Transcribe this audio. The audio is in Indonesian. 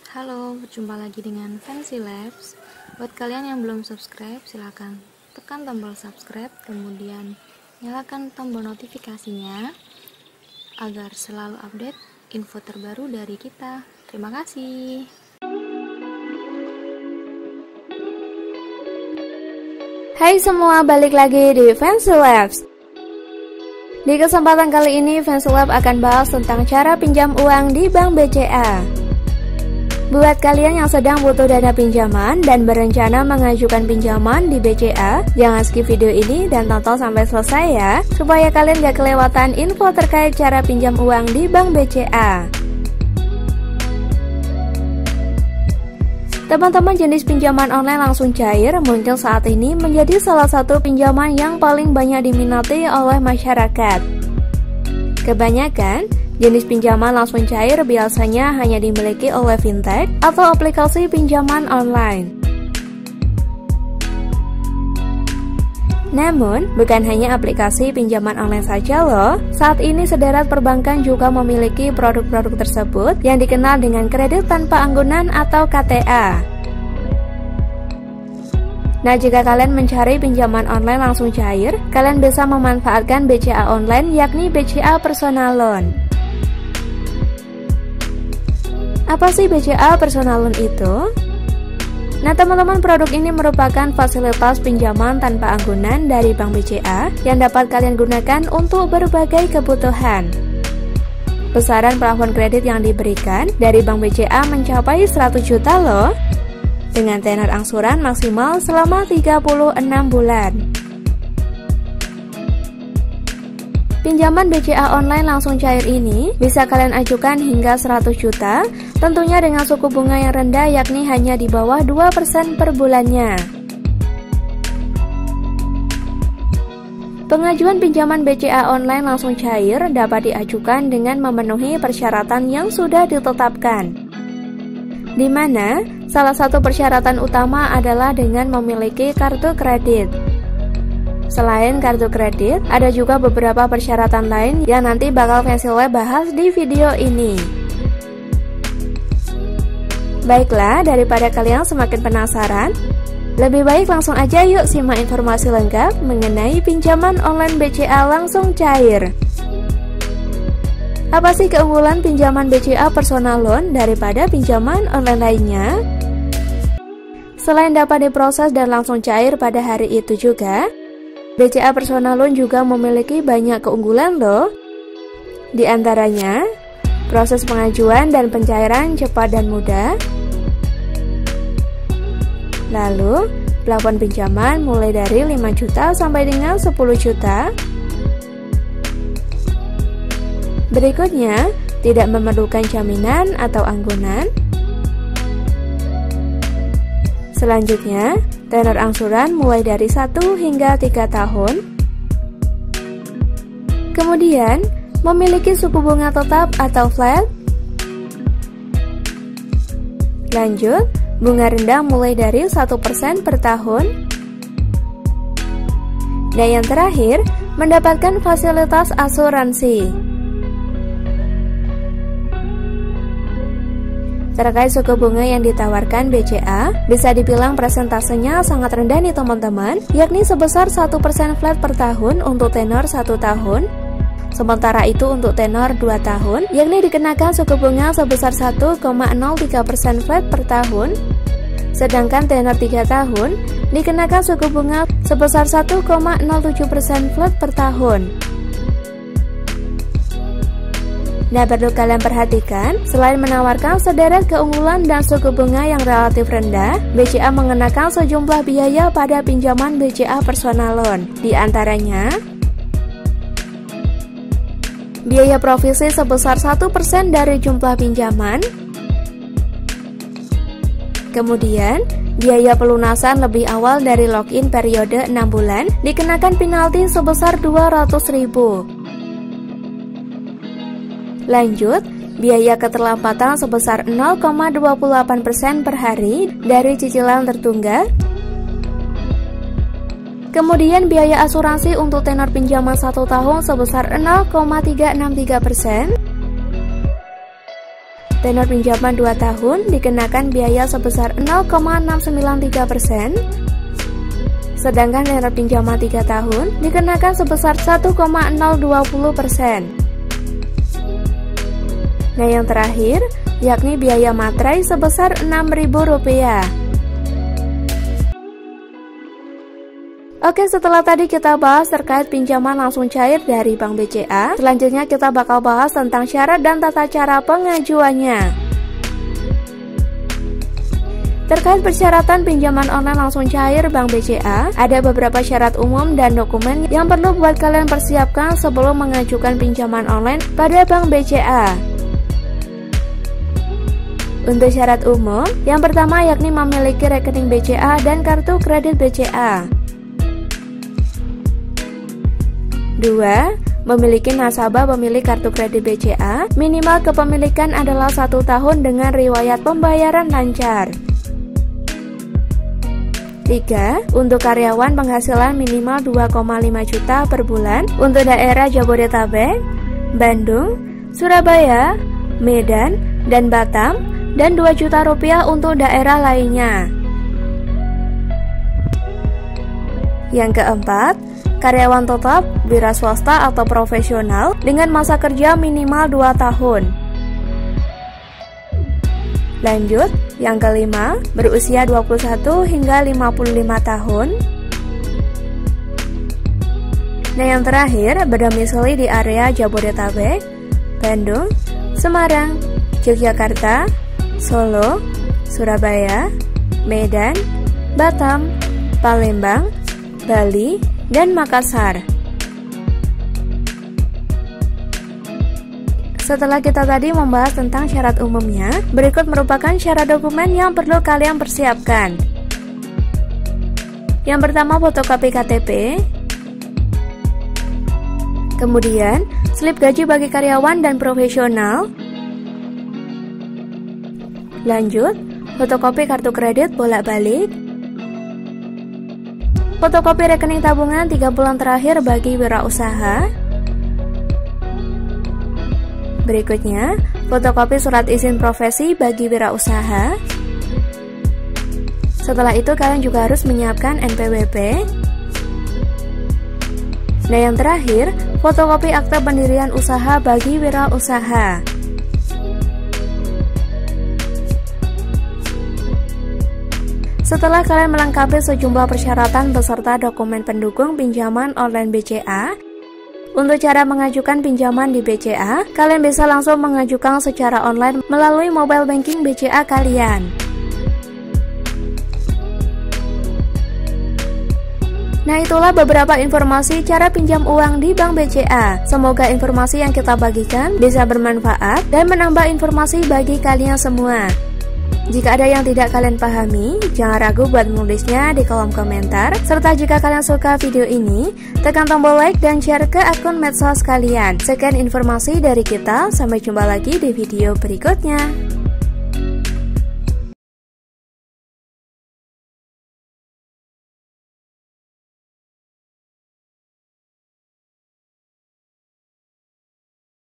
Halo, berjumpa lagi dengan Fancy Labs. Buat kalian yang belum subscribe, silahkan tekan tombol subscribe, kemudian nyalakan tombol notifikasinya agar selalu update info terbaru dari kita. Terima kasih. Hai semua, balik lagi di Fancy Labs. Di kesempatan kali ini, Fancy Labs akan bahas tentang cara pinjam uang di Bank BCA. Buat kalian yang sedang butuh dana pinjaman dan berencana mengajukan pinjaman di BCA, jangan skip video ini dan tonton sampai selesai ya, supaya kalian gak kelewatan info terkait cara pinjam uang di Bank BCA. Teman-teman, jenis pinjaman online langsung cair muncul saat ini menjadi salah satu pinjaman yang paling banyak diminati oleh masyarakat. Kebanyakan jenis pinjaman langsung cair biasanya hanya dimiliki oleh fintech atau aplikasi pinjaman online. Namun, bukan hanya aplikasi pinjaman online saja loh. Saat ini sederet perbankan juga memiliki produk-produk tersebut yang dikenal dengan kredit tanpa anggunan atau KTA. Nah, jika kalian mencari pinjaman online langsung cair, kalian bisa memanfaatkan BCA Online, yakni BCA Personal Loan. Apa sih BCA Personal Loan itu? Nah teman-teman, produk ini merupakan fasilitas pinjaman tanpa anggunan dari Bank BCA yang dapat kalian gunakan untuk berbagai kebutuhan. Besaran plafon kredit yang diberikan dari Bank BCA mencapai 100 juta loh, dengan tenor angsuran maksimal selama 36 bulan. Pinjaman BCA online langsung cair ini bisa kalian ajukan hingga 100 juta, tentunya dengan suku bunga yang rendah yakni hanya di bawah 2% per bulannya. Pengajuan pinjaman BCA online langsung cair dapat diajukan dengan memenuhi persyaratan yang sudah ditetapkan, di mana salah satu persyaratan utama adalah dengan memiliki kartu kredit. Selain kartu kredit, ada juga beberapa persyaratan lain yang nanti bakal Fancy Labs bahas di video ini. Baiklah, daripada kalian semakin penasaran, lebih baik langsung aja yuk simak informasi lengkap mengenai pinjaman online BCA langsung cair. Apa sih keunggulan pinjaman BCA Personal Loan daripada pinjaman online lainnya? Selain dapat diproses dan langsung cair pada hari itu juga, BCA Personal Loan juga memiliki banyak keunggulan loh. Di antaranya, proses pengajuan dan pencairan cepat dan mudah. Lalu, plafon pinjaman mulai dari 5 juta sampai dengan 10 juta. Berikutnya, tidak memerlukan jaminan atau anggunan. Selanjutnya, tenor angsuran mulai dari 1 hingga 3 tahun. Kemudian, memiliki suku bunga tetap atau flat. Lanjut, bunga rendah mulai dari 1% per tahun. Dan yang terakhir, mendapatkan fasilitas asuransi. Terkait suku bunga yang ditawarkan BCA, bisa dibilang presentasenya sangat rendah nih teman-teman, yakni sebesar 1% flat per tahun untuk tenor 1 tahun. Sementara itu untuk tenor 2 tahun, yakni dikenakan suku bunga sebesar 1,03% flat per tahun. Sedangkan tenor 3 tahun, dikenakan suku bunga sebesar 1,07% flat per tahun. Nah, perlu kalian perhatikan, selain menawarkan sederet keunggulan dan suku bunga yang relatif rendah, BCA mengenakan sejumlah biaya pada pinjaman BCA Personal Loan. Di antaranya, biaya provisi sebesar 1% dari jumlah pinjaman. Kemudian, biaya pelunasan lebih awal dari login periode 6 bulan, dikenakan penalti sebesar 200.000. Lanjut, biaya keterlambatan sebesar 0,28% per hari dari cicilan tertunggak. Kemudian biaya asuransi untuk tenor pinjaman 1 tahun sebesar 0,363%. Tenor pinjaman 2 tahun dikenakan biaya sebesar 0,693%, sedangkan tenor pinjaman 3 tahun dikenakan sebesar 1,020%. Nah, yang terakhir yakni biaya materai sebesar Rp6.000. Oke, setelah tadi kita bahas terkait pinjaman langsung cair dari Bank BCA, selanjutnya kita bakal bahas tentang syarat dan tata cara pengajuannya. Terkait persyaratan pinjaman online langsung cair Bank BCA, ada beberapa syarat umum dan dokumen yang perlu buat kalian persiapkan sebelum mengajukan pinjaman online pada Bank BCA. Untuk syarat umum, yang pertama yakni memiliki rekening BCA dan kartu kredit BCA. 2. Memiliki nasabah pemilik kartu kredit BCA, minimal kepemilikan adalah 1 tahun dengan riwayat pembayaran lancar. 3. Untuk karyawan penghasilan minimal 2,5 juta per bulan untuk daerah Jabodetabek, Bandung, Surabaya, Medan, dan Batam, dan 2 juta rupiah untuk daerah lainnya. Yang keempat, karyawan tetap, wira swasta atau profesional dengan masa kerja minimal 2 tahun. Lanjut, yang kelima, berusia 21 hingga 55 tahun. Nah, yang terakhir, berdomisili di area Jabodetabek, Bandung, Semarang, Yogyakarta, Solo, Surabaya, Medan, Batam, Palembang, Bali, dan Makassar. Setelah kita tadi membahas tentang syarat umumnya, berikut merupakan syarat dokumen yang perlu kalian persiapkan. Yang pertama, fotokopi KTP. Kemudian, slip gaji bagi karyawan dan profesional. Lanjut, fotokopi kartu kredit bolak-balik. Fotokopi rekening tabungan 3 bulan terakhir bagi wirausaha. Berikutnya, fotokopi surat izin profesi bagi wirausaha. Setelah itu kalian juga harus menyiapkan NPWP. Nah, yang terakhir, fotokopi akta pendirian usaha bagi wirausaha. Setelah kalian melengkapi sejumlah persyaratan beserta dokumen pendukung pinjaman online BCA, untuk cara mengajukan pinjaman di BCA, kalian bisa langsung mengajukan secara online melalui mobile banking BCA kalian. Nah, itulah beberapa informasi cara pinjam uang di Bank BCA. Semoga informasi yang kita bagikan bisa bermanfaat dan menambah informasi bagi kalian semua. Jika ada yang tidak kalian pahami, jangan ragu buat menulisnya di kolom komentar. Serta jika kalian suka video ini, tekan tombol like dan share ke akun medsos kalian. Sekian informasi dari kita, sampai jumpa lagi di video berikutnya.